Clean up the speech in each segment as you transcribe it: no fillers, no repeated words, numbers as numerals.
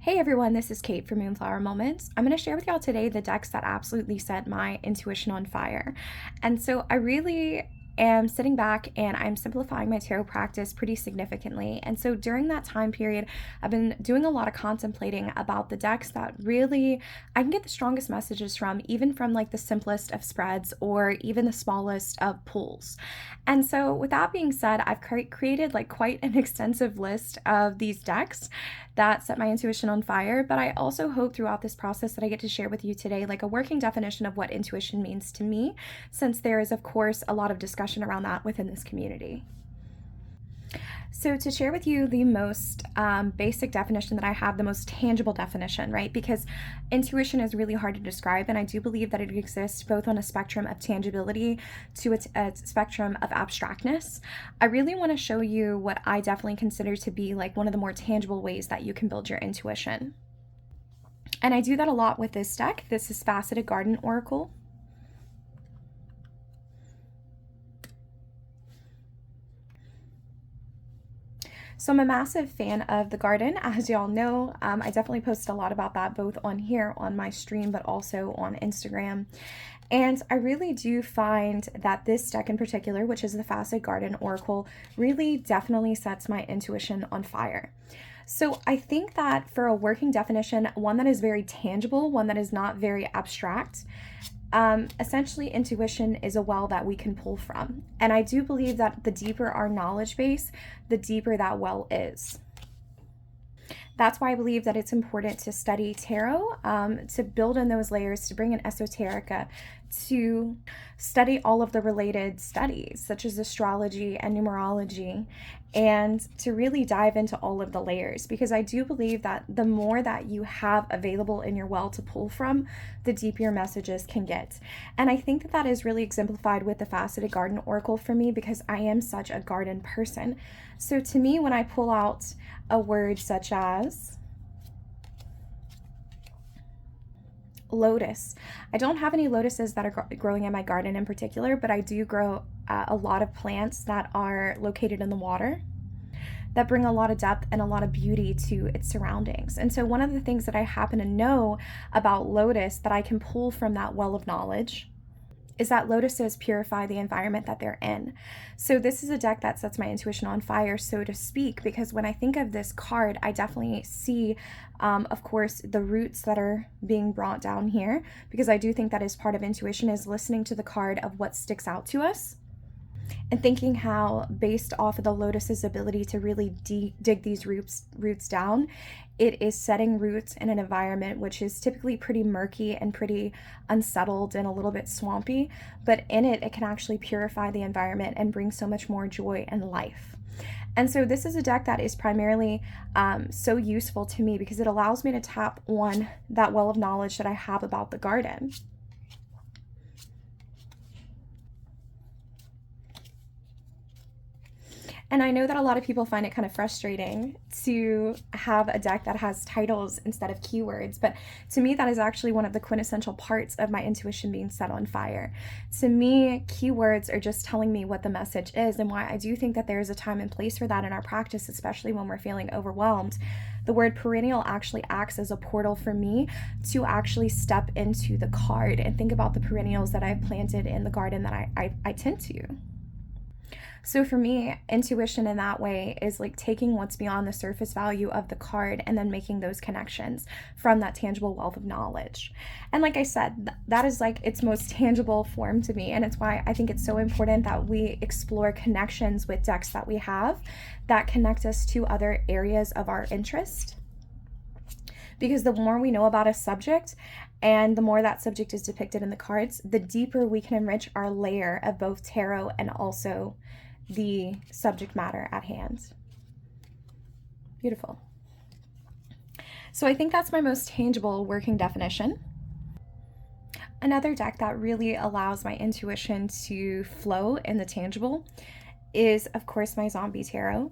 Hey everyone, this is Kate from Moonflower Moments. I'm going to share with y'all today the decks that absolutely set my intuition on fire. And so I really am sitting back and I'm simplifying my tarot practice pretty significantly. And so during that time period, I've been doing a lot of contemplating about the decks that really I can get the strongest messages from, even from like the simplest of spreads or even the smallest of pulls. And so with that being said, I've created like quite an extensive list of these decks that set my intuition on fire. But I also hope throughout this process that I get to share with you today like a working definition of what intuition means to me, since there is of course a lot of discussion around that within this community. So to share with you the most basic definition that I have, the most tangible definition, right? Because intuition is really hard to describe, and I do believe that it exists both on a spectrum of tangibility to a spectrum of abstractness. I really want to show you what I definitely consider to be like one of the more tangible ways that you can build your intuition. And I do that a lot with this deck. This is Faceted Garden Oracle. So I'm a massive fan of the garden, as y'all know. I definitely post a lot about that both on here on my stream, but also on Instagram. And I really do find that this deck in particular, which is the Faceted Garden Oracle, really definitely sets my intuition on fire. So I think that for a working definition, one that is very tangible, one that is not very abstract, essentially intuition is a well that we can pull from. And I do believe that the deeper our knowledge base, the deeper that well is. That's why I believe that it's important to study tarot, to build in those layers, to bring in esoterica, to study all of the related studies such as astrology and numerology, and to really dive into all of the layers, because I do believe that the more that you have available in your well to pull from, the deeper your messages can get. And I think that that is really exemplified with the Faceted Garden Oracle for me, because I am such a garden person. So to me, when I pull out a word such as lotus, I don't have any lotuses that are growing in my garden in particular, but I do grow a lot of plants that are located in the water that bring a lot of depth and a lot of beauty to its surroundings. And so one of the things that I happen to know about lotus that I can pull from that well of knowledge is that lotuses purify the environment that they're in. So this is a deck that sets my intuition on fire, so to speak, because when I think of this card, I definitely see, of course, the roots that are being brought down here, because I do think that is part of intuition, is listening to the card of what sticks out to us and thinking how, based off of the lotus's ability to really dig these roots down, it is setting roots in an environment which is typically pretty murky and pretty unsettled and a little bit swampy, but in it can actually purify the environment and bring so much more joy and life. And so this is a deck that is primarily so useful to me because it allows me to tap on that well of knowledge that I have about the garden. And I know that a lot of people find it kind of frustrating to have a deck that has titles instead of keywords, but to me, that is actually one of the quintessential parts of my intuition being set on fire. To me, keywords are just telling me what the message is, and why I do think that there is a time and place for that in our practice, especially when we're feeling overwhelmed. The word perennial actually acts as a portal for me to actually step into the card and think about the perennials that I've planted in the garden that I tend to. So for me, intuition in that way is like taking what's beyond the surface value of the card and then making those connections from that tangible wealth of knowledge. And like I said, that is like its most tangible form to me. And it's why I think it's so important that we explore connections with decks that we have that connect us to other areas of our interest. Because the more we know about a subject and the more that subject is depicted in the cards, the deeper we can enrich our layer of both tarot and also the subject matter at hand. Beautiful. So I think that's my most tangible working definition. Another deck that really allows my intuition to flow in the tangible is, of course, my Zombie Tarot.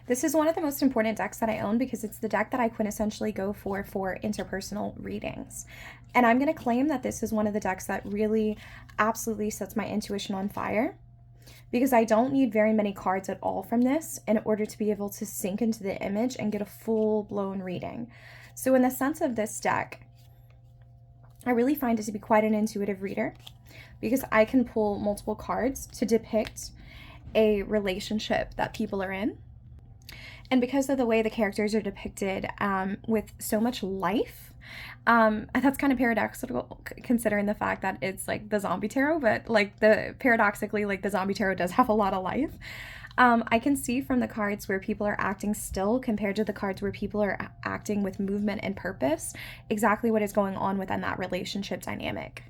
This is one of the most important decks that I own because it's the deck that I quintessentially go for interpersonal readings. And I'm going to claim that this is one of the decks that really absolutely sets my intuition on fire. because I don't need very many cards at all from this in order to be able to sink into the image and get a full-blown reading. So in the sense of this deck, I really find it to be quite an intuitive reader because I can pull multiple cards to depict a relationship that people are in. And because of the way the characters are depicted with so much life, that's kind of paradoxical considering the fact that it's like the zombie tarot, but like paradoxically, like the zombie tarot does have a lot of life. I can see from the cards where people are acting still compared to the cards where people are acting with movement and purpose, exactly what is going on within that relationship dynamic.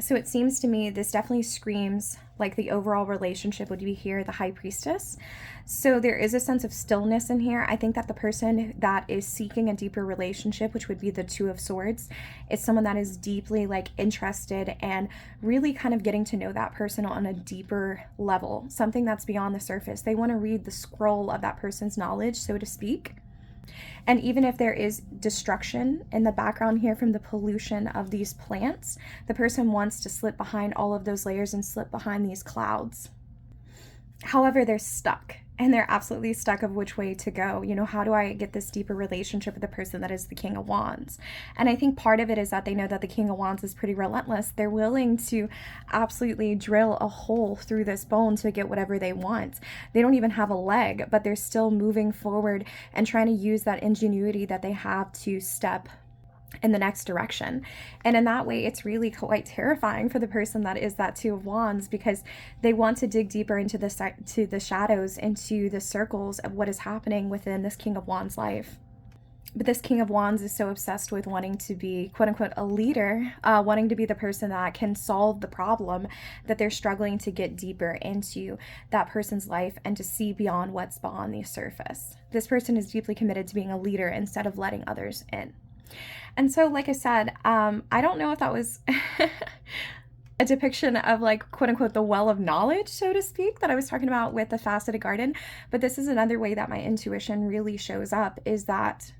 So it seems to me this definitely screams like the overall relationship would be here, the High Priestess. So there is a sense of stillness in here. I think that the person that is seeking a deeper relationship, which would be the Two of Swords, is someone that is deeply like interested and really kind of getting to know that person on a deeper level, something that's beyond the surface. They want to read the scroll of that person's knowledge, so to speak. And even if there is destruction in the background here from the pollution of these plants, the person wants to slip behind all of those layers and slip behind these clouds. However, they're stuck, and they're absolutely stuck of which way to go. You know, how do I get this deeper relationship with the person that is the King of Wands? And I think part of it is that they know that the King of Wands is pretty relentless. They're willing to absolutely drill a hole through this bone to get whatever they want. They don't even have a leg, but they're still moving forward and trying to use that ingenuity that they have to step in the next direction. And in that way, it's really quite terrifying for the person that is that Two of Wands, because they want to dig deeper into the shadows, into the circles of what is happening within this King of Wands life. But this King of Wands is so obsessed with wanting to be, quote unquote, a leader, wanting to be the person that can solve the problem, that they're struggling to get deeper into that person's life and to see beyond what's beyond the surface. This person is deeply committed to being a leader instead of letting others in. And so, like I said, I don't know if that was a depiction of like, quote unquote, the well of knowledge, so to speak, that I was talking about with the Faceted Garden. But this is another way that my intuition really shows up, is that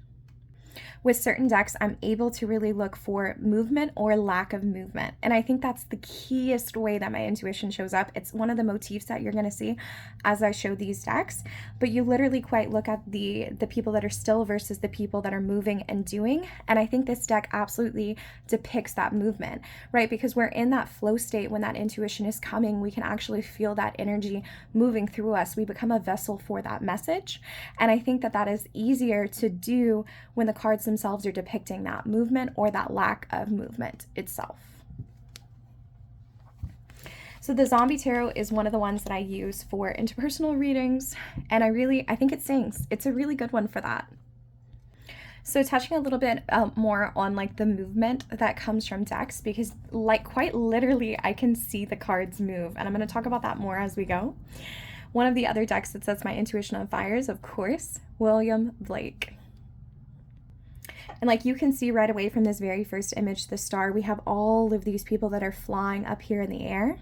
with certain decks, I'm able to really look for movement or lack of movement. And I think that's the keyest way that my intuition shows up. It's one of the motifs that you're going to see as I show these decks. But you literally quite look at the people that are still versus the people that are moving and doing. And I think this deck absolutely depicts that movement, right? Because we're in that flow state when that intuition is coming. We can actually feel that energy moving through us. We become a vessel for that message. And I think that that is easier to do when the cards themselves are depicting that movement or that lack of movement itself. So the Zombie Tarot is one of the ones that I use for interpersonal readings, and I think it sings. It's a really good one for that. So touching a little bit more on like the movement that comes from decks, because like quite literally I can see the cards move, and I'm going to talk about that more as we go. One of the other decks that sets my intuition on fire is, of course, William Blake. And like you can see right away from this very first image, the star, we have all of these people that are flying up here in the air,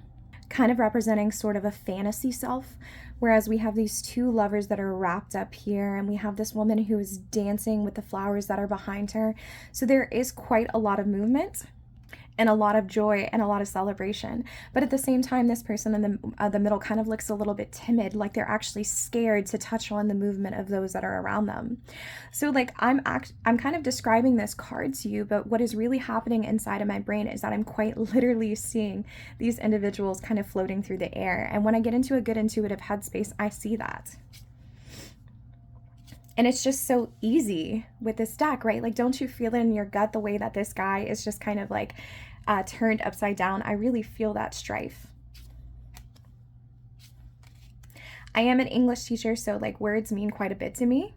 kind of representing sort of a fantasy self, whereas we have these two lovers that are wrapped up here, and we have this woman who is dancing with the flowers that are behind her. So there is quite a lot of movement and a lot of joy and a lot of celebration. But at the same time, this person in the middle kind of looks a little bit timid, like they're actually scared to touch on the movement of those that are around them. So like I'm kind of describing this card to you, but what is really happening inside of my brain is that I'm quite literally seeing these individuals kind of floating through the air. And when I get into a good intuitive headspace, I see that. And it's just so easy with this deck, right? Like, don't you feel it in your gut the way that this guy is just kind of like turned upside down? I really feel that strife. I am an English teacher, so like words mean quite a bit to me.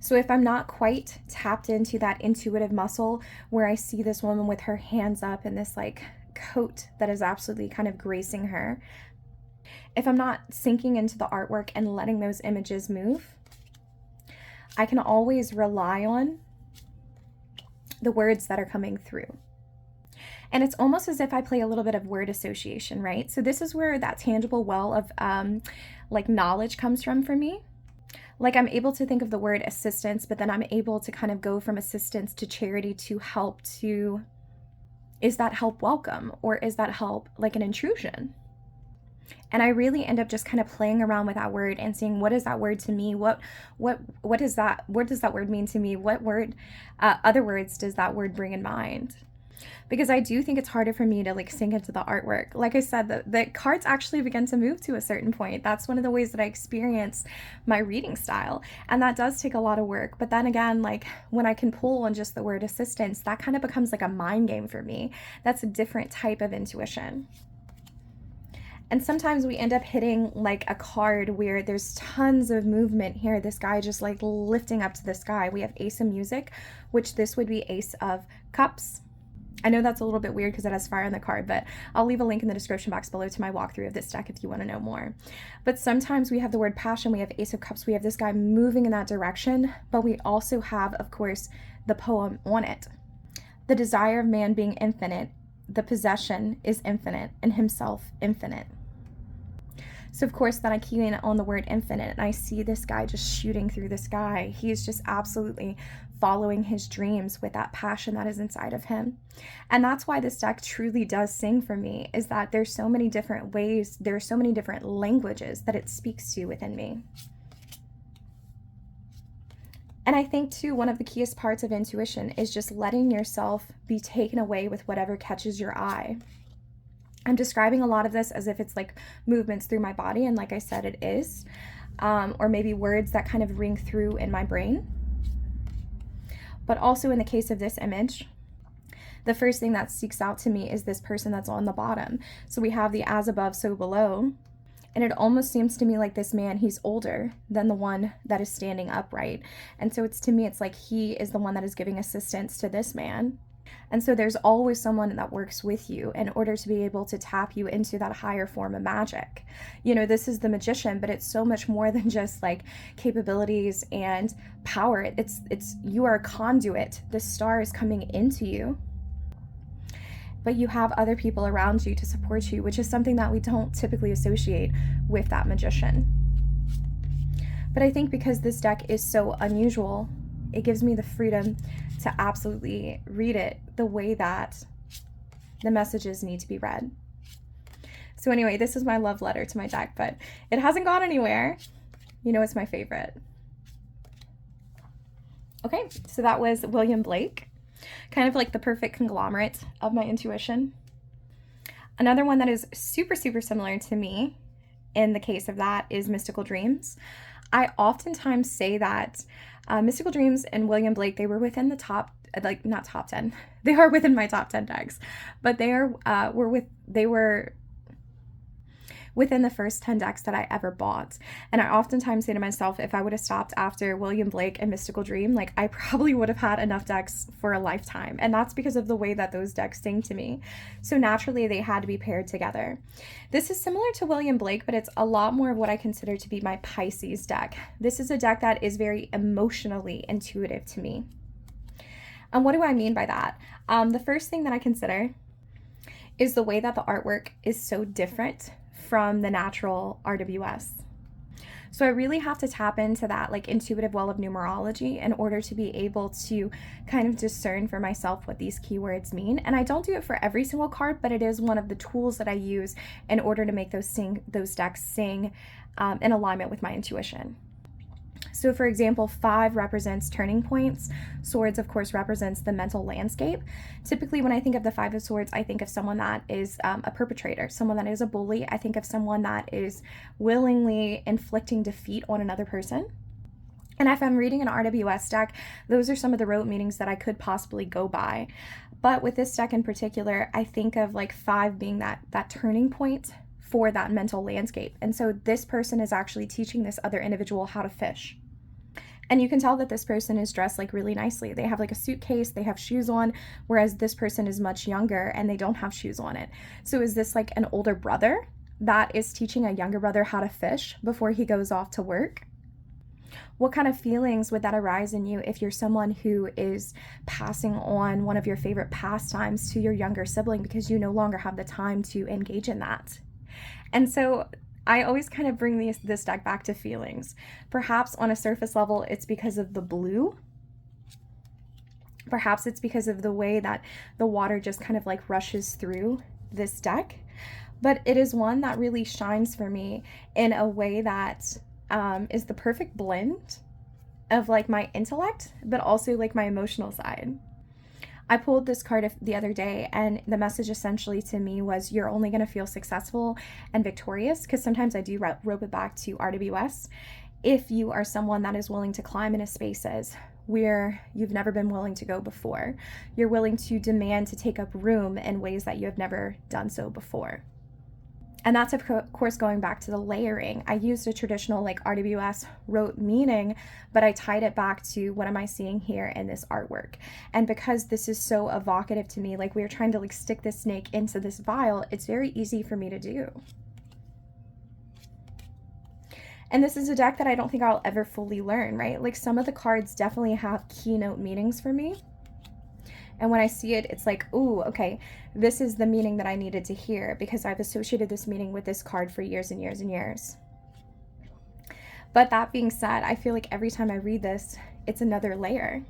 So if I'm not quite tapped into that intuitive muscle where I see this woman with her hands up and this like coat that is absolutely kind of gracing her, if I'm not sinking into the artwork and letting those images move, I can always rely on the words that are coming through. And it's almost as if I play a little bit of word association, right? So this is where that tangible well of like knowledge comes from for me. Like I'm able to think of the word assistance, but then I'm able to kind of go from assistance to charity to help to, is that help welcome? Or is that help like an intrusion? And I really end up just kind of playing around with that word and seeing, what is that word to me? What is that? What does that word mean to me? What word, other words does that word bring in mind? Because I do think it's harder for me to like sink into the artwork. Like I said, the cards actually begin to move to a certain point. That's one of the ways that I experience my reading style. And that does take a lot of work. But then again, like when I can pull on just the word assistance, that kind of becomes like a mind game for me. That's a different type of intuition. And sometimes we end up hitting like a card where there's tons of movement here. This guy just like lifting up to the sky. We have Ace of Music, which this would be Ace of Cups. I know that's a little bit weird because it has fire on the card, but I'll leave a link in the description box below to my walkthrough of this deck if you want to know more. But sometimes we have the word passion, we have Ace of Cups, we have this guy moving in that direction, but we also have, of course, the poem on it. The desire of man being infinite, the possession is infinite, and himself infinite. So of course then I key in on the word infinite and I see this guy just shooting through the sky. He is just absolutely following his dreams with that passion that is inside of him. And that's why this deck truly does sing for me, is that there's so many different ways, there are so many different languages that it speaks to within me. And I think too, one of the keyest parts of intuition is just letting yourself be taken away with whatever catches your eye. I'm describing a lot of this as if it's like movements through my body, and like I said, it is. Or maybe words that kind of ring through in my brain. But also in the case of this image, the first thing that sticks out to me is this person that's on the bottom. So we have the as above, so below. And it almost seems to me like this man, he's older than the one that is standing upright. And so it's, to me, it's like he is the one that is giving assistance to this man. And so there's always someone that works with you in order to be able to tap you into that higher form of magic. You know, this is the magician, but it's so much more than just like capabilities and power. It's you are a conduit. The star is coming into you, but you have other people around you to support you, which is something that we don't typically associate with that magician. But I think because this deck is so unusual, it gives me the freedom to absolutely read it the way that the messages need to be read. So anyway, this is my love letter to my deck, but it hasn't gone anywhere. You know, it's my favorite. Okay, so that was William Blake, kind of like the perfect conglomerate of my intuition. Another one that is super, super similar to me in the case of that is Mystical Dreams. I oftentimes say that Mystical Dreams and William Blake, they were within the top, like not top 10, they are within my top 10 decks, but they were within the first 10 decks that I ever bought. And I oftentimes say to myself, if I would have stopped after William Blake and Mystical Dream, like I probably would have had enough decks for a lifetime. And that's because of the way that those decks sing to me. So naturally they had to be paired together. This is similar to William Blake, but it's a lot more of what I consider to be my Pisces deck. This is a deck that is very emotionally intuitive to me. And what do I mean by that? The first thing that I consider is the way that the artwork is so different from the natural RWS. So I really have to tap into that like intuitive well of numerology in order to be able to kind of discern for myself what these keywords mean. And I don't do it for every single card, but it is one of the tools that I use in order to make those decks sing in alignment with my intuition. So for example, 5 represents turning points. Swords, of course, represents the mental landscape. Typically, when I think of the 5 of Swords, I think of someone that is a perpetrator, someone that is a bully. I think of someone that is willingly inflicting defeat on another person. And if I'm reading an RWS deck, those are some of the rote meanings that I could possibly go by. But with this deck in particular, I think of like 5 being that turning point for that mental landscape. And so this person is actually teaching this other individual how to fish. And you can tell that this person is dressed like really nicely. They have like a suitcase, they have shoes on, whereas this person is much younger and they don't have shoes on it. So is this like an older brother that is teaching a younger brother how to fish before he goes off to work? What kind of feelings would that arise in you if you're someone who is passing on one of your favorite pastimes to your younger sibling because you no longer have the time to engage in that? And so I always kind of bring this deck back to feelings. Perhaps on a surface level, it's because of the blue. Perhaps it's because of the way that the water just kind of like rushes through this deck. but it is one that really shines for me in a way that is the perfect blend of like my intellect, but also like my emotional side. I pulled this card the other day, and the message essentially to me was, you're only going to feel successful and victorious, because sometimes I do rope it back to RWS, if you are someone that is willing to climb into spaces where you've never been willing to go before. You're willing to demand to take up room in ways that you have never done so before. And that's, of course, going back to the layering. I used a traditional like RWS rote meaning, but I tied it back to what am I seeing here in this artwork. And because this is so evocative to me, like we are trying to like stick this snake into this vial, it's very easy for me to do. And this is a deck that I don't think I'll ever fully learn, right? Like some of the cards definitely have keynote meanings for me. And when I see it, it's like, ooh, okay, this is the meaning that I needed to hear, because I've associated this meaning with this card for years and years and years. But that being said, I feel like every time I read this, it's another layer.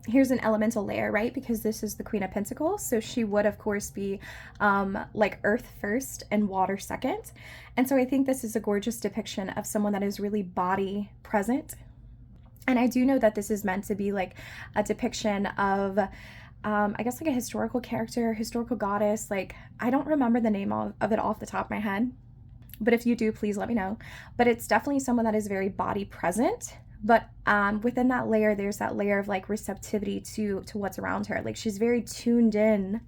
Here's an elemental layer, right? Because this is the Queen of Pentacles. So she would, of course, be like earth first and water second. And so I think this is a gorgeous depiction of someone that is really body present. And I do know that this is meant to be like a depiction of, I guess like a historical character, historical goddess. Like, I don't remember the name of it off the top of my head, but if you do, please let me know. But it's definitely someone that is very body present. But within that layer, there's that layer of like receptivity to what's around her. Like she's very tuned in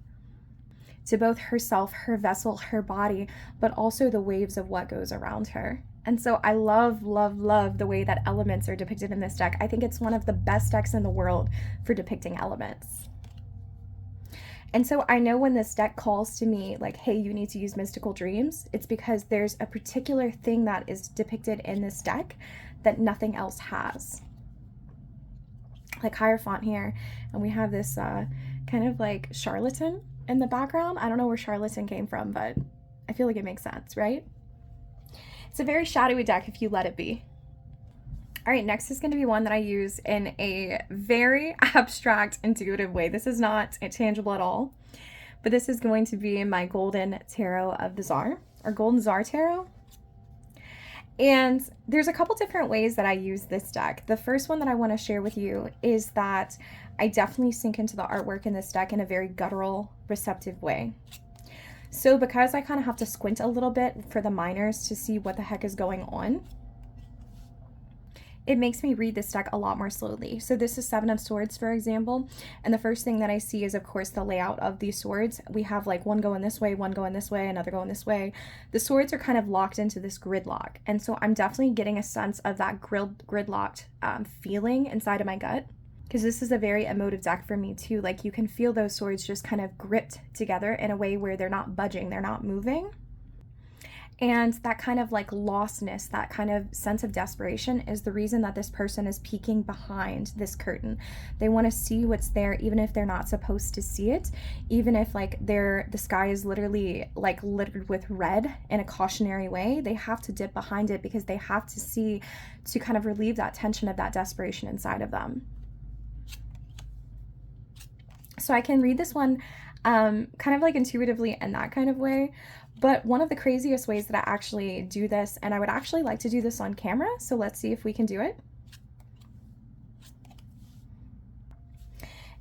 to both herself, her vessel, her body, but also the waves of what goes around her. And so I love, love, love the way that elements are depicted in this deck. I think it's one of the best decks in the world for depicting elements. And so I know when this deck calls to me like, hey, you need to use mystical dreams, it's because there's a particular thing that is depicted in this deck that nothing else has. Like Hierophant here, and we have this kind of like charlatan in the background. I don't know where charlatan came from, but I feel like it makes sense, right? It's a very shadowy deck if you let it be. All right, next is going to be one that I use in a very abstract, intuitive way. This is not tangible at all, but this is going to be my Golden Tarot of the Zar, or Golden Zar Tarot. And there's a couple different ways that I use this deck. The first one that I want to share with you is that I definitely sink into the artwork in this deck in a very guttural, receptive way. So because I kind of have to squint a little bit for the minors to see what the heck is going on, it makes me read this deck a lot more slowly. So this is Seven of Swords, for example. And the first thing that I see is, of course, the layout of these swords. We have like one going this way, one going this way, another going this way. The swords are kind of locked into this gridlock. And so I'm definitely getting a sense of that gridlocked feeling inside of my gut, because this is a very emotive deck for me too. Like you can feel those swords just kind of gripped together in a way where they're not budging, they're not moving. And that kind of like lostness, that kind of sense of desperation is the reason that this person is peeking behind this curtain. They want to see what's there, even if they're not supposed to see it, even if like the sky is literally like littered with red in a cautionary way. They have to dip behind it because they have to see, to kind of relieve that tension of that desperation inside of them. So I can read this one kind of like intuitively in that kind of way. But one of the craziest ways that I actually do this, and I would actually like to do this on camera, so let's see if we can do it,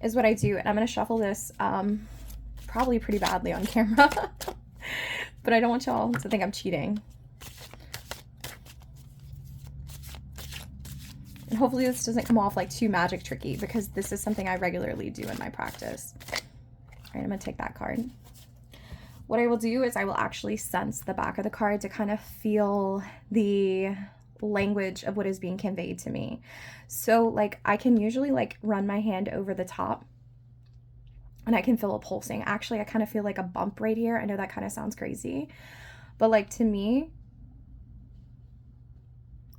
is what I do. And I'm going to shuffle this probably pretty badly on camera, but I don't want y'all to think I'm cheating. And hopefully this doesn't come off like too magic tricky, because this is something I regularly do in my practice. All right, I'm going to take that card. What I will do is I will actually sense the back of the card to kind of feel the language of what is being conveyed to me. So like I can usually like run my hand over the top and I can feel a pulsing. Actually, I kind of feel like a bump right here. I know that kind of sounds crazy, but like to me,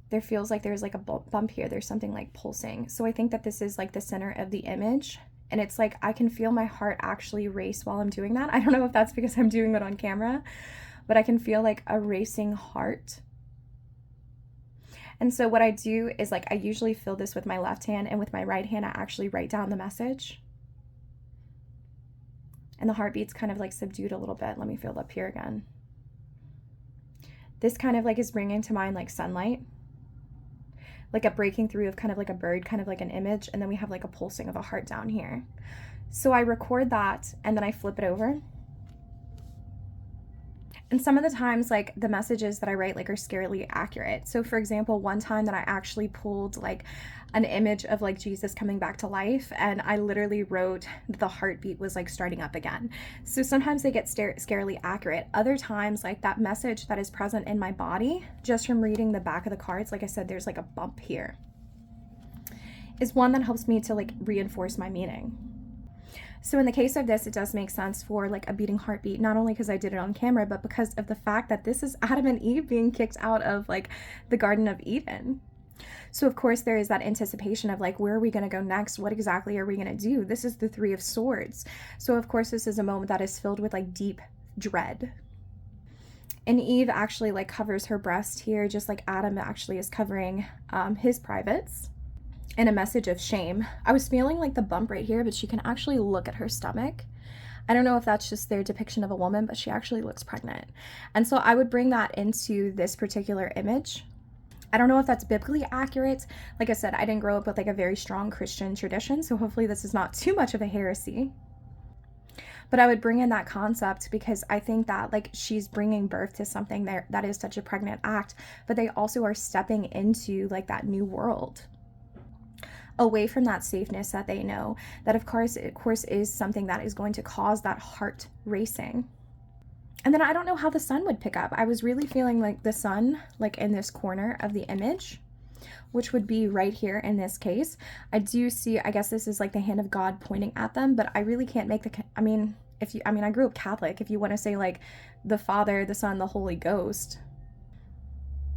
there feels like there's like a bump here. There's something like pulsing. So I think that this is like the center of the image. And it's like I can feel my heart actually race while I'm doing that. I don't know if that's because I'm doing it on camera, but I can feel like a racing heart. And so what I do is like I usually fill this with my left hand, and with my right hand I actually write down the message. And the heartbeat's kind of like subdued a little bit. Let me feel it up here again. This kind of like is bringing to mind like sunlight, like a breaking through of kind of like a bird, kind of like an image. And then we have like a pulsing of a heart down here. So I record that and then I flip it over. And some of the times, like, the messages that I write, like, are scarily accurate. So for example, one time that I actually pulled like an image of like Jesus coming back to life, and I literally wrote the heartbeat was like starting up again. So sometimes they get scarily accurate. Other times, like, that message that is present in my body just from reading the back of the cards, like I said, there's like a bump here, is one that helps me to like reinforce my meaning. So in the case of this, it does make sense for like a beating heartbeat, not only because I did it on camera, but because of the fact that this is Adam and Eve being kicked out of like the Garden of Eden. So of course there is that anticipation of like, where are we going to go next? What exactly are we going to do? This is the Three of Swords. So of course this is a moment that is filled with like deep dread. And Eve actually like covers her breast here, just like Adam actually is covering his privates. In a message of shame. I was feeling like the bump right here, but she can actually look at her stomach. I don't know if that's just their depiction of a woman, but she actually looks pregnant. And so I would bring that into this particular image. I don't know if that's biblically accurate. Like I said, I didn't grow up with like a very strong Christian tradition, so hopefully this is not too much of a heresy. But I would bring in that concept because I think that like she's bringing birth to something there that is such a pregnant act, but they also are stepping into like that new world, away from that safeness that they know, that of course is something that is going to cause that heart racing. And then I don't know how the sun would pick up. I was really feeling like the sun, like in this corner of the image, which would be right here in this case. I do see, I guess this is like the hand of God pointing at them, but I really can't make I grew up Catholic. If you want to say like the Father, the Son, the Holy Ghost,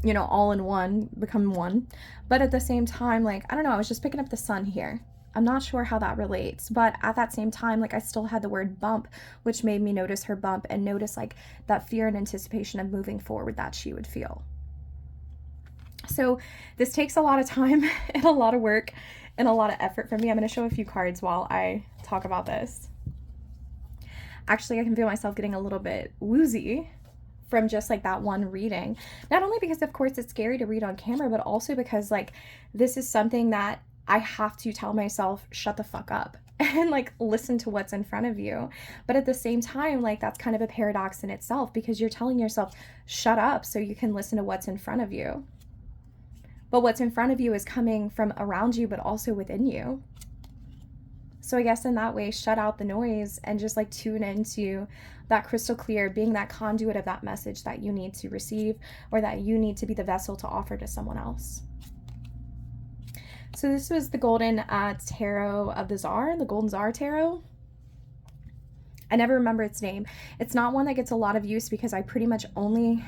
you know, all in one, become one. But at the same time, like, I don't know, I was just picking up the sun here. I'm not sure how that relates, but at that same time, like, I still had the word bump, which made me notice her bump and notice like that fear and anticipation of moving forward that she would feel. So this takes a lot of time and a lot of work and a lot of effort for me. I'm going to show a few cards while I talk about this. Actually, I can feel myself getting a little bit woozy from just like that one reading. Not only because of course it's scary to read on camera, but also because like this is something that I have to tell myself, shut the fuck up and like listen to what's in front of you. But at the same time, like that's kind of a paradox in itself because you're telling yourself, shut up so you can listen to what's in front of you. But what's in front of you is coming from around you, but also within you. So I guess in that way, shut out the noise and just like tune into that crystal clear, being that conduit of that message that you need to receive or that you need to be the vessel to offer to someone else. So this was the golden tarot of the Zar, the golden Zar tarot. I never remember its name. It's not one that gets a lot of use because I pretty much only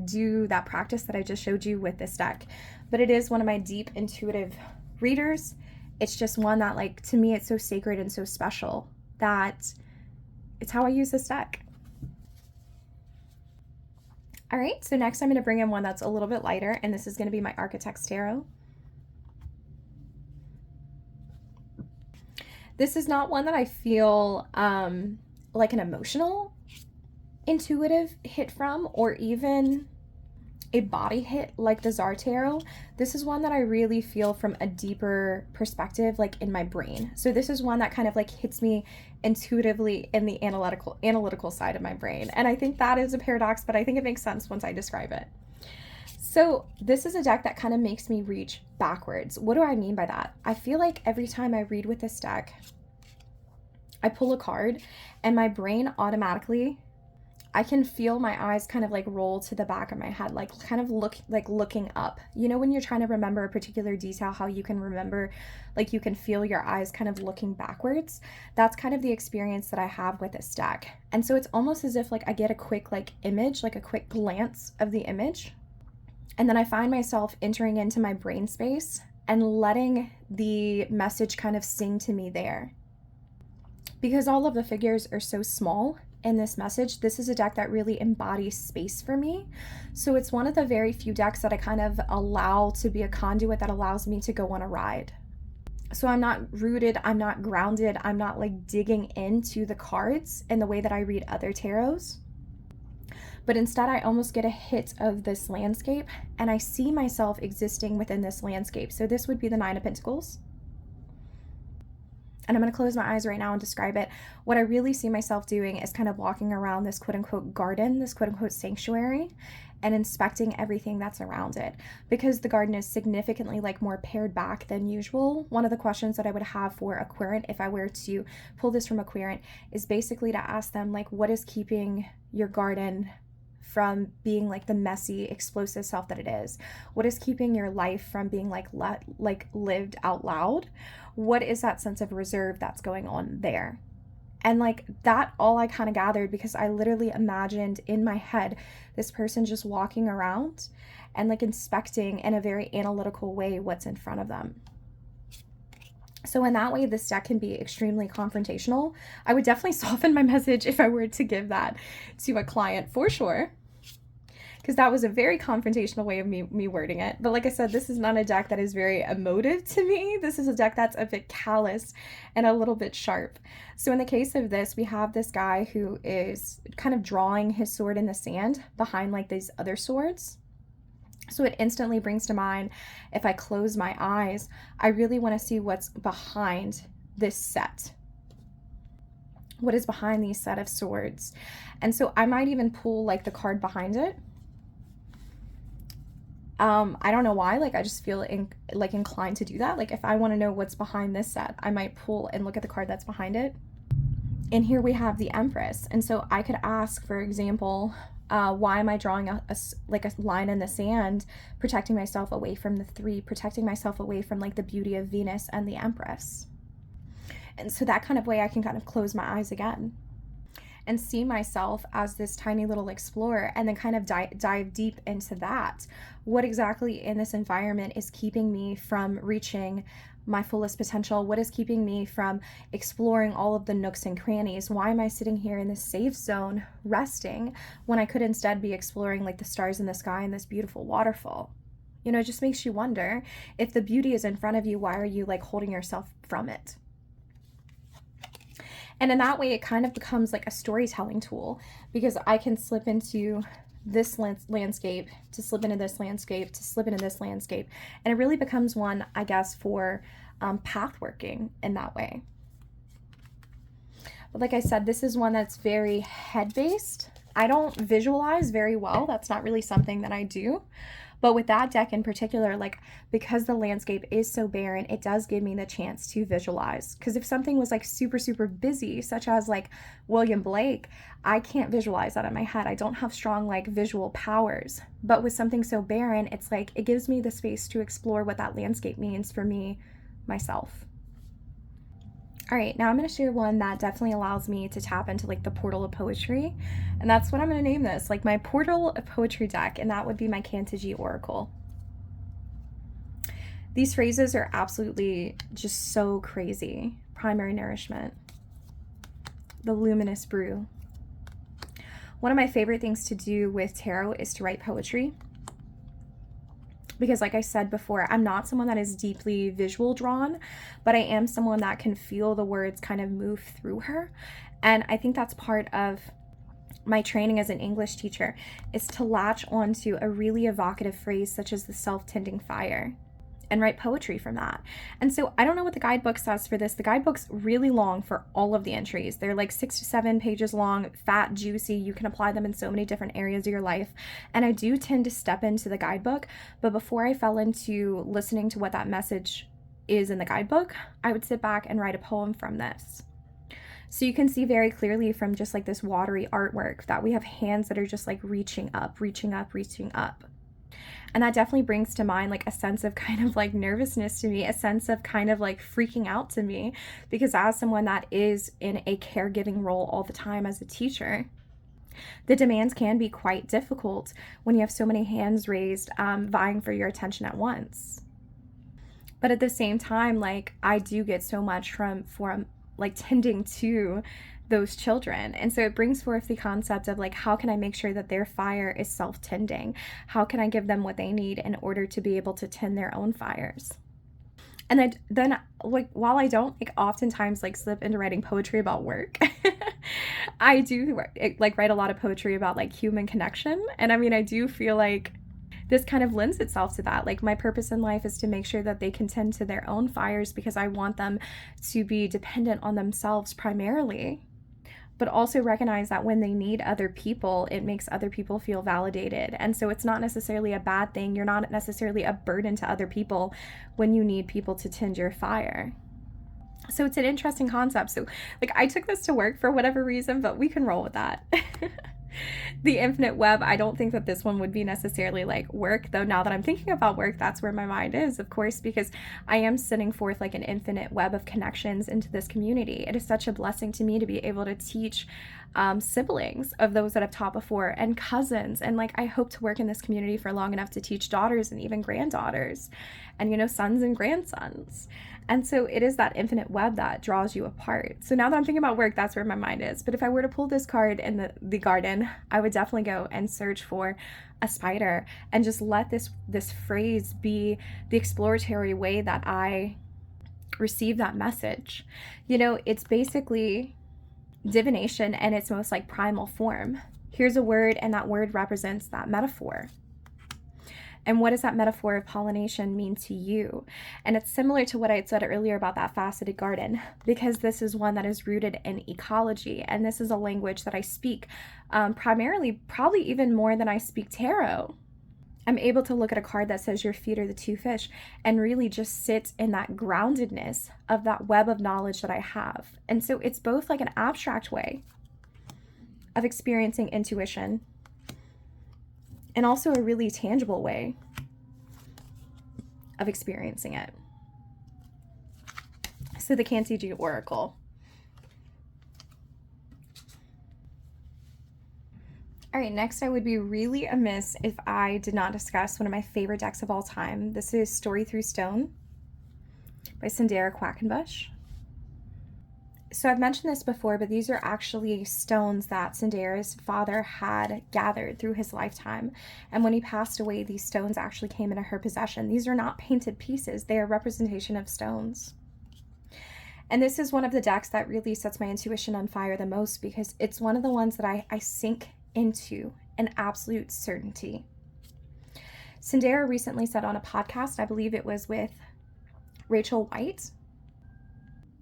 do that practice that I just showed you with this deck. But it is one of my deep intuitive readers. It's just one that, like, to me, it's so sacred and so special that it's how I use this deck. All right, so next I'm going to bring in one that's a little bit lighter, and this is going to be my Architect's Tarot. This is not one that I feel like an emotional, intuitive hit from, or even a body hit like the Zar Tarot. This is one that I really feel from a deeper perspective, like in my brain. So this is one that kind of like hits me intuitively in the analytical side of my brain. And I think that is a paradox, but I think it makes sense once I describe it. So this is a deck that kind of makes me reach backwards. What do I mean by that? I feel like every time I read with this deck, I pull a card and my brain automatically, I can feel my eyes kind of like roll to the back of my head, like kind of looking up. You know, when you're trying to remember a particular detail, how you can remember, like you can feel your eyes kind of looking backwards. That's kind of the experience that I have with this deck. And so it's almost as if like I get a quick like image, like a quick glance of the image. And then I find myself entering into my brain space and letting the message kind of sing to me there. Because all of the figures are so small in this message, this is a deck that really embodies space for me. So it's one of the very few decks that I kind of allow to be a conduit that allows me to go on a ride. So I'm not rooted, I'm not grounded, I'm not like digging into the cards in the way that I read other tarots. but instead I almost get a hit of this landscape, and I see myself existing within this landscape. So this would be the Nine of Pentacles. And I'm going to close my eyes right now and describe it. What I really see myself doing is kind of walking around this quote unquote garden, this quote unquote sanctuary, and inspecting everything that's around it, because the garden is significantly like more pared back than usual. One of the questions that I would have for a querent, if I were to pull this from a querent, is basically to ask them, like, what is keeping your garden from being like the messy, explosive self that it is? What is keeping your life from being like lived out loud? What is that sense of reserve that's going on there? And like that, all I kind of gathered, because I literally imagined in my head this person just walking around and like inspecting in a very analytical way what's in front of them. So in that way, this deck can be extremely confrontational. I would definitely soften my message if I were to give that to a client, for sure, because that was a very confrontational way of me wording it. But like I said, this is not a deck that is very emotive to me. This is a deck that's a bit callous and a little bit sharp. So in the case of this, we have this guy who is kind of drawing his sword in the sand behind like these other swords. So it instantly brings to mind, if I close my eyes, I really want to see what's behind this set. What is behind these set of swords? And so I might even pull like the card behind it. I don't know why, like I just feel inclined to do that. Like if I want to know what's behind this set, I might pull and look at the card that's behind it. And here we have the Empress. And so I could ask, for example, why am I drawing a line in the sand, protecting myself away from the three, protecting myself away from like the beauty of Venus and the Empress? And so that kind of way I can kind of close my eyes again and see myself as this tiny little explorer, and then kind of dive deep into that. What exactly in this environment is keeping me from reaching my fullest potential? What is keeping me from exploring all of the nooks and crannies? Why am I sitting here in this safe zone resting when I could instead be exploring like the stars in the sky and this beautiful waterfall? You know, it just makes you wonder, if the beauty is in front of you, why are you like holding yourself from it? And in that way, it kind of becomes like a storytelling tool, because I can slip into this landscape, to slip into this landscape, to slip into this landscape. And it really becomes one, I guess, for path working in that way. But like I said, this is one that's very head-based. I don't visualize very well. That's not really something that I do. But with that deck in particular, like, because the landscape is so barren, it does give me the chance to visualize. Because if something was like super, super busy, such as like William Blake, I can't visualize that in my head. I don't have strong like visual powers. But with something so barren, it's like, it gives me the space to explore what that landscape means for me, myself. All right, now I'm going to share one that definitely allows me to tap into like the portal of poetry. And that's what I'm going to name this, like my portal of poetry deck. And that would be my Cantigee Oracle. These phrases are absolutely just so crazy. Primary nourishment. The luminous brew. One of my favorite things to do with tarot is to write poetry. Because like I said before, I'm not someone that is deeply visual drawn, but I am someone that can feel the words kind of move through her. And I think that's part of my training as an English teacher, is to latch onto a really evocative phrase such as the self-tending fire and write poetry from that. And so I don't know what the guidebook says for this. The guidebook's really long for all of the entries. They're like 6 to 7 pages long, fat, juicy. You can apply them in so many different areas of your life. And I do tend to step into the guidebook, but before I fell into listening to what that message is in the guidebook, I would sit back and write a poem from this. So you can see very clearly from just like this watery artwork that we have hands that are just like reaching up, reaching up, reaching up. And that definitely brings to mind like a sense of kind of like nervousness to me, a sense of kind of like freaking out to me, because as someone that is in a caregiving role all the time as a teacher, the demands can be quite difficult when you have so many hands raised, vying for your attention at once. But at the same time, like I do get so much from like tending to those children. And so it brings forth the concept of like, how can I make sure that their fire is self-tending? How can I give them what they need in order to be able to tend their own fires? And then like, while I don't like oftentimes like slip into writing poetry about work, I do like write a lot of poetry about like human connection. And I mean, I do feel like this kind of lends itself to that. Like, my purpose in life is to make sure that they can tend to their own fires, because I want them to be dependent on themselves primarily, but also recognize that when they need other people, it makes other people feel validated. And so it's not necessarily a bad thing. You're not necessarily a burden to other people when you need people to tend your fire. So it's an interesting concept. So like, I took this to work for whatever reason, but we can roll with that. The infinite web, I don't think that this one would be necessarily like work, though now that I'm thinking about work, that's where my mind is, of course, because I am sending forth like an infinite web of connections into this community. It is such a blessing to me to be able to teach siblings of those that I've taught before, and cousins, and like, I hope to work in this community for long enough to teach daughters and even granddaughters, and you know, sons and grandsons. And so it is that infinite web that draws you apart. So now that I'm thinking about work, that's where my mind is. But if I were to pull this card in the garden, I would definitely go and search for a spider, and just let this phrase be the exploratory way that I receive that message. You know, it's basically divination in its most like primal form. Here's a word, and that word represents that metaphor. And what does that metaphor of pollination mean to you? And it's similar to what I had said earlier about that faceted garden, because this is one that is rooted in ecology. And this is a language that I speak primarily, probably even more than I speak tarot. I'm able to look at a card that says your feet are the two fish, and really just sit in that groundedness of that web of knowledge that I have. And so it's both like an abstract way of experiencing intuition, and also a really tangible way of experiencing it. So the Cantigee Oracle. All right, next I would be really amiss if I did not discuss one of my favorite decks of all time. This is Story Through Stone by Sandera Quackenbush. So I've mentioned this before, but these are actually stones that Sandera's father had gathered through his lifetime. And when he passed away, these stones actually came into her possession. These are not painted pieces. They are representation of stones. And this is one of the decks that really sets my intuition on fire the most, because it's one of the ones that I sink into an absolute certainty. Sandera recently said on a podcast, I believe it was with Rachel White,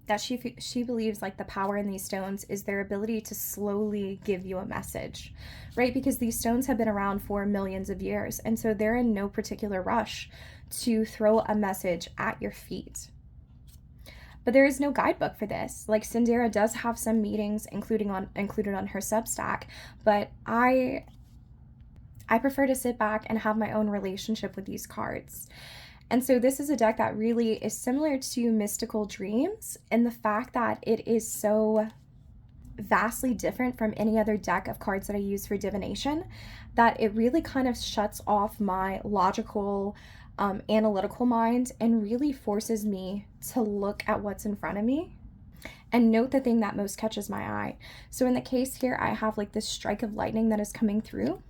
that she believes like the power in these stones is their ability to slowly give you a message, right? Because these stones have been around for millions of years, and so they're in no particular rush to throw a message at your feet. But there is no guidebook for this. Like, Sandera does have some meetings included on her Substack, but I prefer to sit back and have my own relationship with these cards. And so this is a deck that really is similar to Mystical Dreams in the fact that it is so vastly different from any other deck of cards that I use for divination, that it really kind of shuts off my logical, analytical mind, and really forces me to look at what's in front of me and note the thing that most catches my eye. So in the case here, I have like this strike of lightning that is coming through,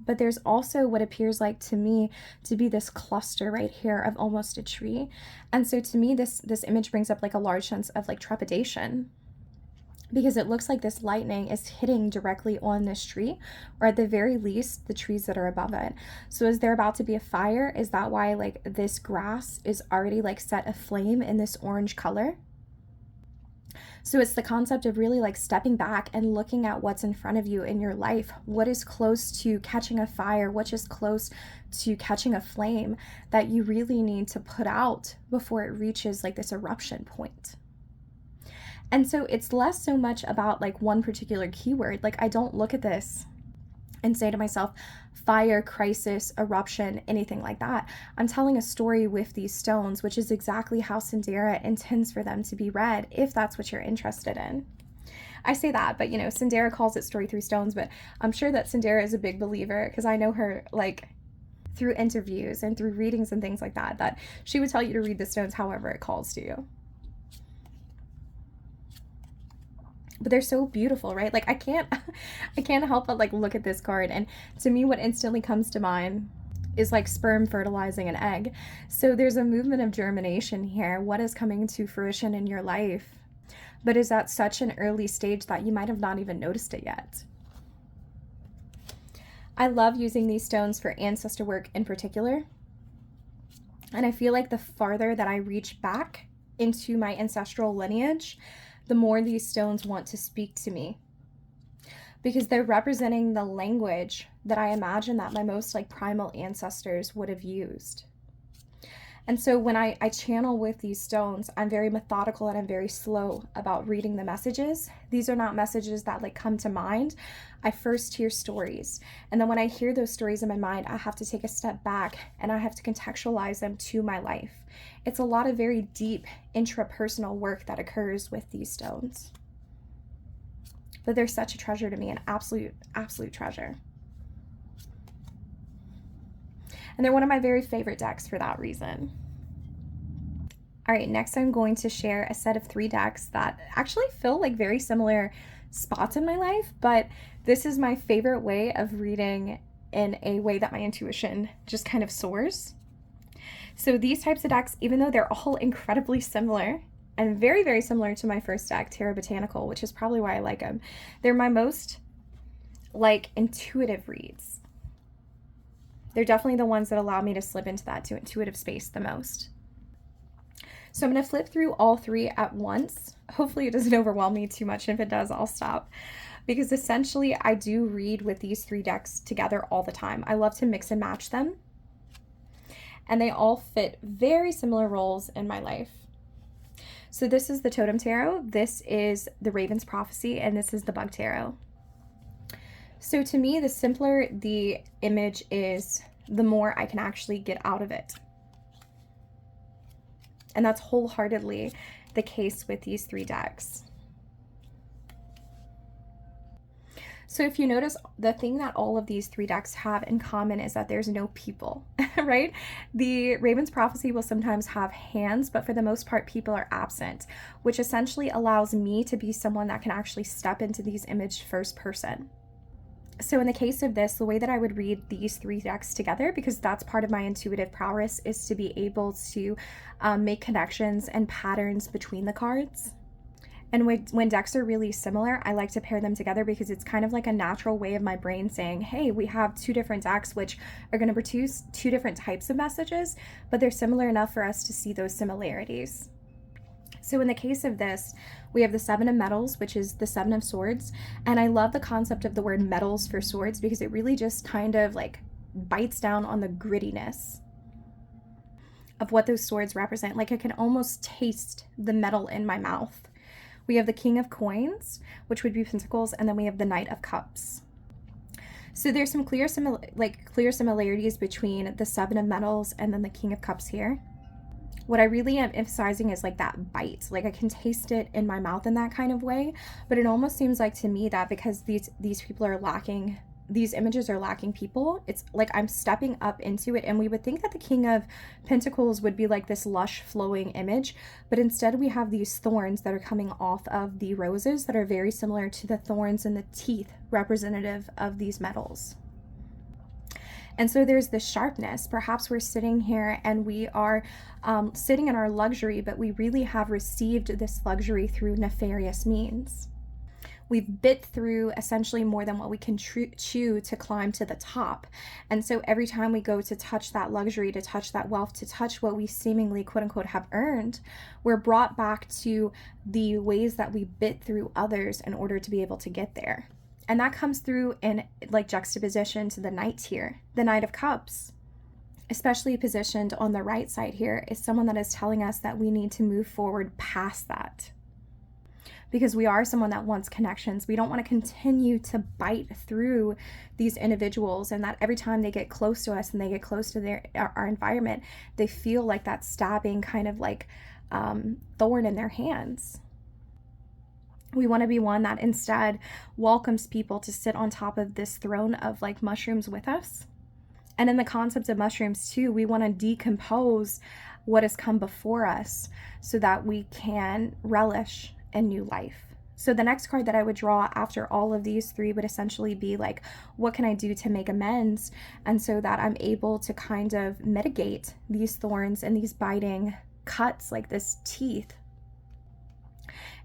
but there's also what appears like to me to be this cluster right here of almost a tree. And so to me, this image brings up like a large sense of like trepidation, because it looks like this lightning is hitting directly on this tree, or at the very least the trees that are above it. So is there about to be a fire? Is that why like this grass is already like set aflame in this orange color? So it's the concept of really like stepping back and looking at what's in front of you in your life. What is close to catching a fire? What is close to catching a flame that you really need to put out before it reaches like this eruption point? And so it's less so much about like one particular keyword. Like, I don't look at this and say to myself, fire, crisis, eruption, anything like that. I'm telling a story with these stones, which is exactly how Sandera intends for them to be read, if that's what you're interested in. I say that, but you know, Sandera calls it Story Through Stones, but I'm sure that Sandera is a big believer, because I know her like through interviews and through readings and things like that, that she would tell you to read the stones however it calls to you. But they're so beautiful, right? Like, I can't help but like look at this card, and to me what instantly comes to mind is like sperm fertilizing an egg. So there's a movement of germination here. What is coming to fruition in your life, but is at such an early stage that you might have not even noticed it yet. I love using these stones for ancestor work in particular. And I feel like the farther that I reach back into my ancestral lineage, the more these stones want to speak to me, because they're representing the language that I imagine that my most like primal ancestors would have used. And so when I channel with these stones, I'm very methodical and I'm very slow about reading the messages. These are not messages that like come to mind. I first hear stories. And then when I hear those stories in my mind, I have to take a step back and I have to contextualize them to my life. It's a lot of very deep intrapersonal work that occurs with these stones. But they're such a treasure to me, an absolute, absolute treasure. And they're one of my very favorite decks for that reason. All right, next I'm going to share a set of 3 decks that actually fill like very similar spots in my life, but this is my favorite way of reading in a way that my intuition just kind of soars. So these types of decks, even though they're all incredibly similar and very, very similar to my first deck, Terra Botanical, which is probably why I like them, they're my most like intuitive reads. They're definitely the ones that allow me to slip into that intuitive space the most. So I'm going to flip through all 3 at once. Hopefully it doesn't overwhelm me too much. If it does, I'll stop. Because essentially I do read with these 3 decks together all the time. I love to mix and match them. And they all fit very similar roles in my life. So this is the Totem Tarot, this is the Raven's Prophecy, and this is the Bug Tarot. So to me, the simpler the image is, the more I can actually get out of it. And that's wholeheartedly the case with these 3 decks. So if you notice, the thing that all of these 3 decks have in common is that there's no people, right? The Raven's Prophecy will sometimes have hands, but for the most part, people are absent, which essentially allows me to be someone that can actually step into these images first person. So in the case of this, the way that I would read these 3 decks together, because that's part of my intuitive prowess, is to be able to make connections and patterns between the cards. And when decks are really similar, I like to pair them together because it's kind of like a natural way of my brain saying, hey, we have 2 different decks which are going to produce 2 different types of messages, but they're similar enough for us to see those similarities. So in the case of this, we have the 7 of Metals, which is the 7 of Swords. And I love the concept of the word metals for swords because it really just kind of like bites down on the grittiness of what those swords represent. Like I can almost taste the metal in my mouth. We have the King of Coins, which would be Pentacles, and then we have the Knight of Cups. So there's some clear similarities between the 7 of Metals and then the King of Cups here. What I really am emphasizing is like that bite. Like I can taste it in my mouth in that kind of way, but it almost seems like to me that because these people are lacking, these images are lacking people, it's like I'm stepping up into it. And we would think that the King of Pentacles would be like this lush flowing image, but instead we have these thorns that are coming off of the roses that are very similar to the thorns in the teeth representative of these metals. And so there's this sharpness. Perhaps we're sitting here and we are sitting in our luxury, but we really have received this luxury through nefarious means. We've bit through essentially more than what we can chew to climb to the top. And so every time we go to touch that luxury, to touch that wealth, to touch what we seemingly quote unquote have earned, we're brought back to the ways that we bit through others in order to be able to get there. And that comes through in like juxtaposition to the Knight here, the Knight of Cups, especially positioned on the right side here, is someone that is telling us that we need to move forward past that. Because we are someone that wants connections. We don't want to continue to bite through these individuals, and that every time they get close to us and they get close to our environment, they feel like that stabbing kind of like thorn in their hands. We want to be one that instead welcomes people to sit on top of this throne of like mushrooms with us. And in the concept of mushrooms too, we want to decompose what has come before us so that we can relish in new life, So the next card that I would draw after all of these three would essentially be like, what can I do to make amends? And so that I'm able to kind of mitigate these thorns and these biting cuts, like this teeth,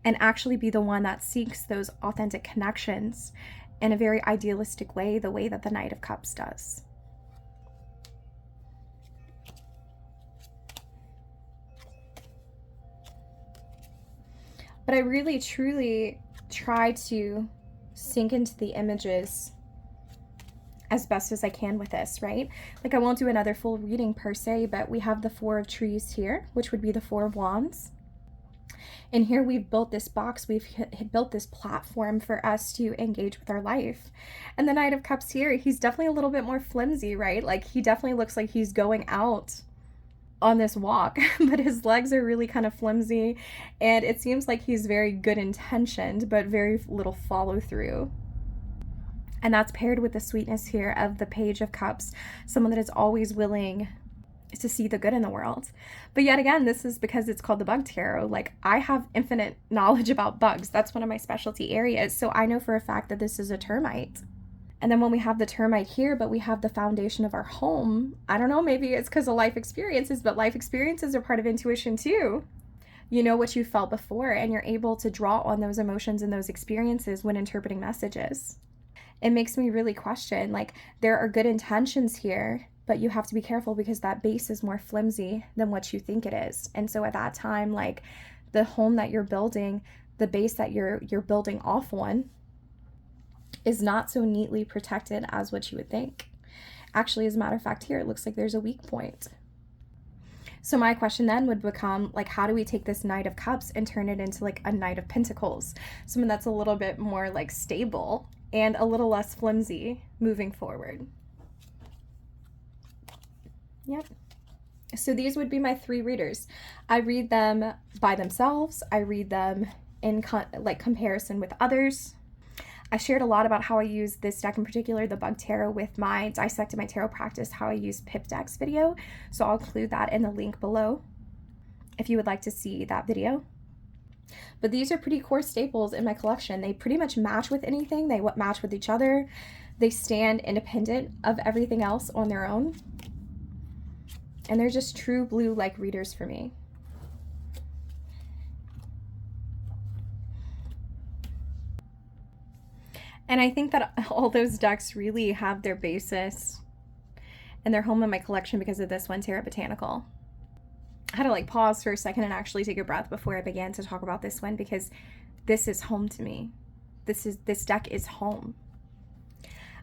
and actually be the one that seeks those authentic connections in a very idealistic way, the way that the Knight of Cups does. But I really, truly try to sink into the images as best as I can with this, right? Like, I won't do another full reading per se, but we have the Four of Trees here, which would be the Four of Wands. And here we've built this box, we've built this platform for us to engage with our life. And the Knight of Cups here, he's definitely a little bit more flimsy, right? Like, he definitely looks like he's going out on this walk, but his legs are really kind of flimsy, and it seems like he's very good intentioned, but very little follow through. And that's paired with the sweetness here of the Page of Cups, someone that is always willing to see the good in the world. But yet again, this is because it's called the Bug Tarot. Like, I have infinite knowledge about bugs. That's one of my specialty areas. So I know for a fact that this is a termite. And then when we have the termite here, but we have the foundation of our home, I don't know, maybe it's because of life experiences, but life experiences are part of intuition too. You know what you felt before, and you're able to draw on those emotions and those experiences when interpreting messages. It makes me really question, like, there are good intentions here, but you have to be careful because that base is more flimsy than what you think it is. And so at that time, like, the home that you're building, the base that you're building off on, is not so neatly protected as what you would think. Actually, as a matter of fact, here it looks like there's a weak point. So my question then would become, like, how do we take this Knight of Cups and turn it into like a Knight of Pentacles? Someone that's a little bit more like stable and a little less flimsy moving forward. Yep. So these would be my three readers. I read them by themselves. I read them in comparison with others. I shared a lot about how I use this deck in particular, the Bug Tarot, with my Dissecting My Tarot practice, how I use pip decks video. So I'll include that in the link below if you would like to see that video. But these are pretty core staples in my collection. They pretty much match with anything. They match with each other. They stand independent of everything else on their own. And they're just true blue-like readers for me. And I think that all those decks really have their basis and their home in my collection because of this one, Terra Botanical. I had to like pause for a second and actually take a breath before I began to talk about this one because this is home to me. This deck is home.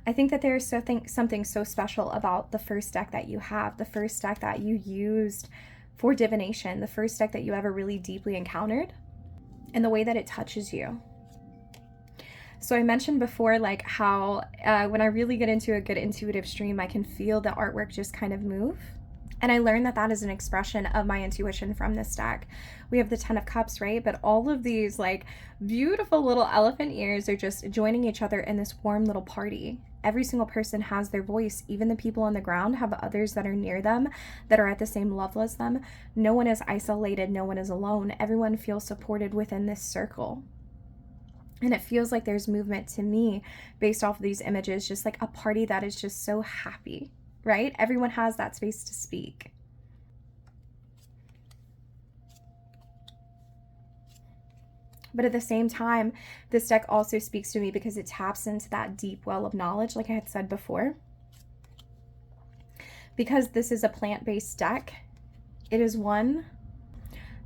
I think that there is something so special about the first deck that you have, the first deck that you used for divination, the first deck that you ever really deeply encountered, and the way that it touches you. So I mentioned before, like, how when I really get into a good intuitive stream, I can feel the artwork just kind of move. And I learned that that is an expression of my intuition from this deck. We have the Ten of Cups, right? But all of these, like, beautiful little elephant ears are just joining each other in this warm little party. Every single person has their voice. Even the people on the ground have others that are near them, that are at the same level as them. No one is isolated. No one is alone. Everyone feels supported within this circle. And it feels like there's movement to me based off of these images, just like a party that is just so happy, right? Everyone has that space to speak. But at the same time, this deck also speaks to me because it taps into that deep well of knowledge, like I had said before. Because this is a plant-based deck, it is one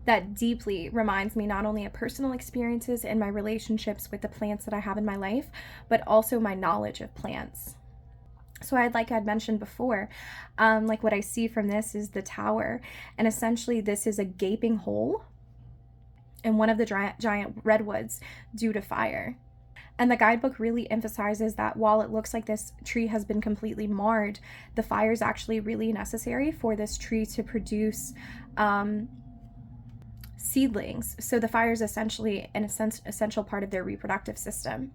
that deeply reminds me not only of personal experiences and my relationships with the plants that I have in my life, but also my knowledge of plants. So like I'd mentioned before, like what I see from this is the Tower, and essentially this is a gaping hole in one of the giant redwoods due to fire. And the guidebook really emphasizes that while it looks like this tree has been completely marred, the fire is actually really necessary for this tree to produce seedlings. So the fire is essentially an essential part of their reproductive system.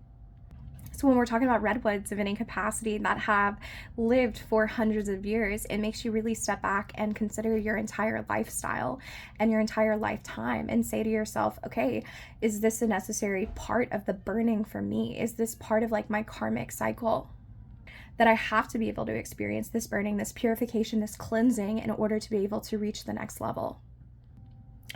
So when we're talking about redwoods of any capacity that have lived for hundreds of years, it makes you really step back and consider your entire lifestyle and your entire lifetime and say to yourself, okay, is this a necessary part of the burning for me? Is this part of like my karmic cycle? That I have to be able to experience this burning, this purification, this cleansing in order to be able to reach the next level.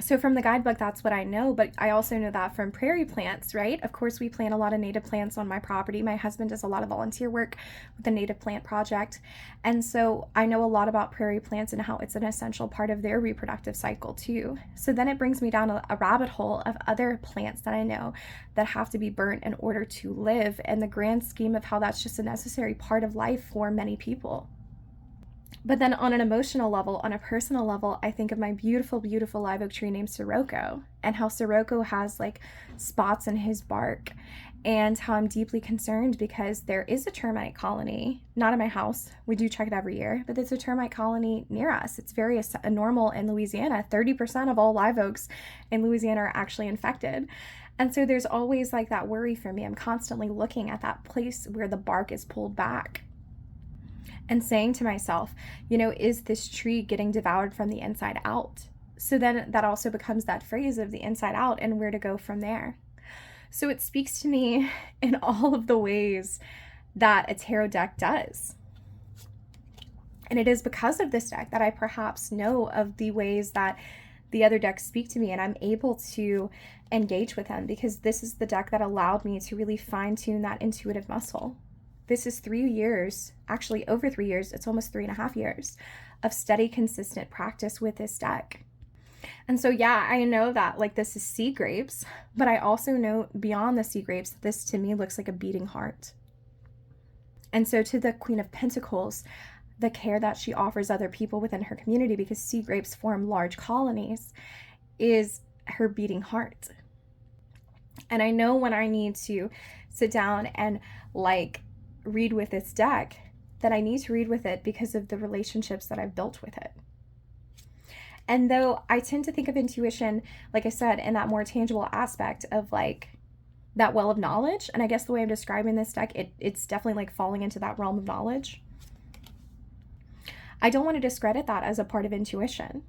So from the guidebook, that's what I know, but I also know that from prairie plants, right? Of course, we plant a lot of native plants on my property. My husband does a lot of volunteer work with the Native Plant Project. And so I know a lot about prairie plants and how it's an essential part of their reproductive cycle too. So then it brings me down a rabbit hole of other plants that I know that have to be burnt in order to live, and the grand scheme of how that's just a necessary part of life for many people. But then on an emotional level, on a personal level, I think of my beautiful, beautiful live oak tree named Sirocco, and how Sirocco has like spots in his bark, and how I'm deeply concerned because there is a termite colony, not in my house. We do check it every year, but there's a termite colony near us. It's very normal in Louisiana. 30% of all live oaks in Louisiana are actually infected. And so there's always like that worry for me. I'm constantly looking at that place where the bark is pulled back and saying to myself, you know, is this tree getting devoured from the inside out? So then that also becomes that phrase of the inside out and where to go from there. So it speaks to me in all of the ways that a tarot deck does. And it is because of this deck that I perhaps know of the ways that the other decks speak to me, and I'm able to engage with them because this is the deck that allowed me to really fine-tune that intuitive muscle. This is 3 years, actually over 3 years, it's almost 3.5 years of steady, consistent practice with this deck. And so, yeah, I know that like this is sea grapes, but I also know beyond the sea grapes, this to me looks like a beating heart. And so to the Queen of Pentacles, the care that she offers other people within her community, because sea grapes form large colonies, is her beating heart. And I know when I need to sit down and like read with this deck, that I need to read with it because of the relationships that I've built with it. And though I tend to think of intuition, like I said, in that more tangible aspect of like that well of knowledge, and I guess the way I'm describing this deck, it's definitely like falling into that realm of knowledge. I don't want to discredit that as a part of intuition,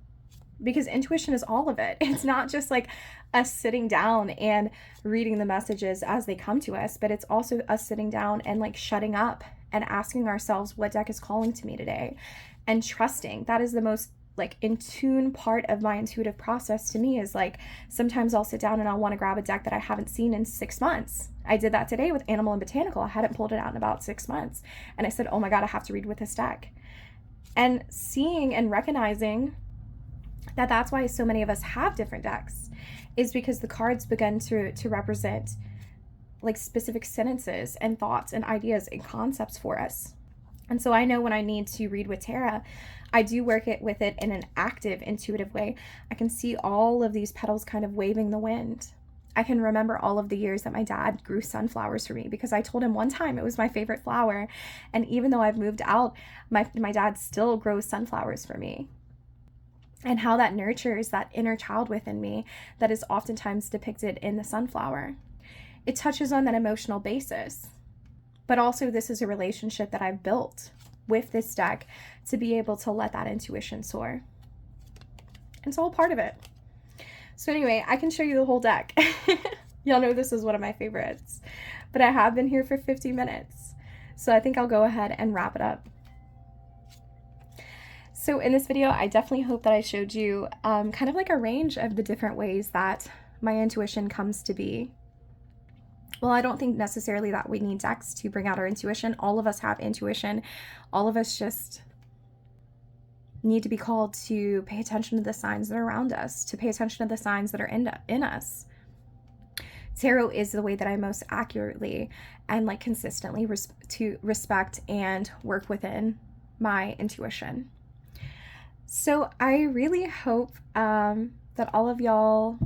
because intuition is all of it. It's not just like us sitting down and reading the messages as they come to us, but it's also us sitting down and like shutting up and asking ourselves, what deck is calling to me today? And trusting. That is the most like in tune part of my intuitive process to me, is like sometimes I'll sit down and I'll want to grab a deck that I haven't seen in 6 months. I did that today with Animal and Botanical. I hadn't pulled it out in about 6 months. And I said, oh my God, I have to read with this deck. And seeing and recognizing that that's why so many of us have different decks, is because the cards begin to represent like specific sentences and thoughts and ideas and concepts for us. And so I know when I need to read with Terra, I do work with it in an active, intuitive way. I can see all of these petals kind of waving the wind. I can remember all of the years that my dad grew sunflowers for me, because I told him one time it was my favorite flower. And even though I've moved out, my dad still grows sunflowers for me. And how that nurtures that inner child within me that is oftentimes depicted in the sunflower. It touches on that emotional basis. But also this is a relationship that I've built with this deck to be able to let that intuition soar. It's all part of it. So anyway, I can show you the whole deck. Y'all know this is one of my favorites. But I have been here for 50 minutes. So I think I'll go ahead and wrap it up. So in this video, I definitely hope that I showed you kind of like a range of the different ways that my intuition comes to be. Well, I don't think necessarily that we need decks to bring out our intuition. All of us have intuition. All of us just need to be called to pay attention to the signs that are around us, to pay attention to the signs that are in us. Tarot is the way that I most accurately and like consistently respect and work within my intuition. So I really hope that all of y'all,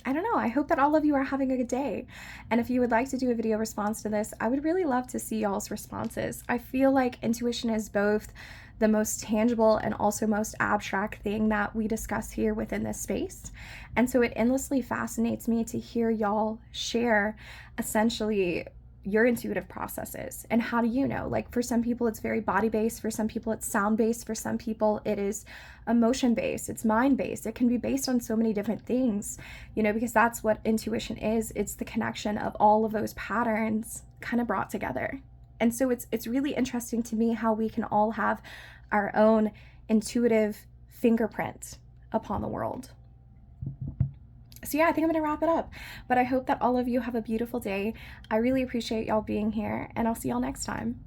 I hope that all of you are having a good day. And if you would like to do a video response to this, I would really love to see y'all's responses. I feel like intuition is both the most tangible and also most abstract thing that we discuss here within this space. And so it endlessly fascinates me to hear y'all share essentially your intuitive process is. And how do you know? Like, for some people it's very body based, for some people it's sound based, for some people it is emotion based, it's mind based. It can be based on so many different things, you know, because that's what intuition is. It's the connection of all of those patterns kind of brought together. And so it's really interesting to me how we can all have our own intuitive fingerprint upon the world. So yeah, I think I'm gonna wrap it up, but I hope that all of you have a beautiful day. I really appreciate y'all being here, and I'll see y'all next time.